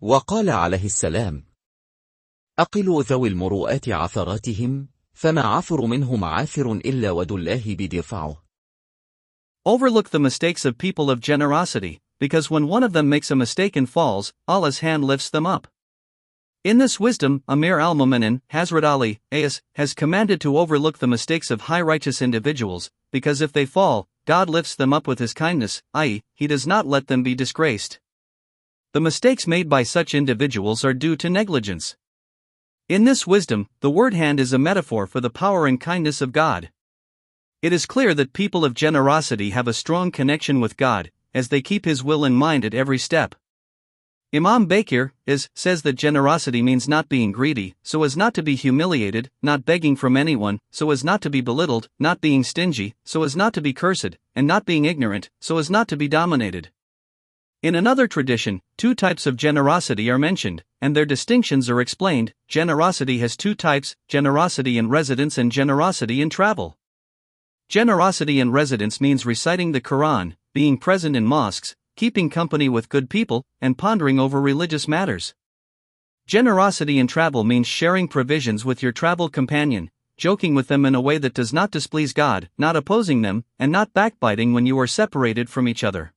وقال عليه السلام: أقلوا ذوي المروءات عثراتهم، فما عثر منهم عاثر إلا ود الله بدرفعه. Overlook the mistakes of people of generosity, because when one of them makes a mistake and falls, Allah's hand lifts them up. In this wisdom, Amir al-Mu'minin, Hazrat Ali, pious, has commanded to overlook the mistakes of high righteous individuals, because if they fall, God lifts them up with His kindness, i.e., He does not let them be disgraced. The mistakes made by such individuals are due to negligence. In this wisdom, the word hand is a metaphor for the power and kindness of God. It is clear that people of generosity have a strong connection with God, as they keep His will in mind at every step. Imam Bakir says that generosity means not being greedy, so as not to be humiliated, not begging from anyone, so as not to be belittled, not being stingy, so as not to be cursed, and not being ignorant, so as not to be dominated. In another tradition, two types of generosity are mentioned, and their distinctions are explained. Generosity has two types: generosity in residence and generosity in travel. Generosity in residence means reciting the Quran, being present in mosques, keeping company with good people, and pondering over religious matters. Generosity in travel means sharing provisions with your travel companion, joking with them in a way that does not displease God, not opposing them, and not backbiting when you are separated from each other.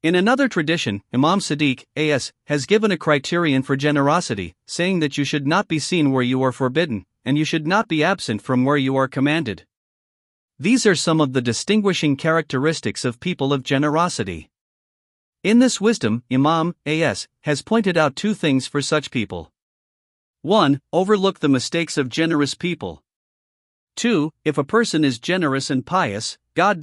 In another tradition, Imam Sadiq, A.S., has given a criterion for generosity, saying that you should not be seen where you are forbidden, and you should not be absent from where you are commanded. These are some of the distinguishing characteristics of people of generosity. In this wisdom, Imam A.S. has pointed out two things for such people. 1. Overlook the mistakes of generous people. 2. If a person is generous and pious, God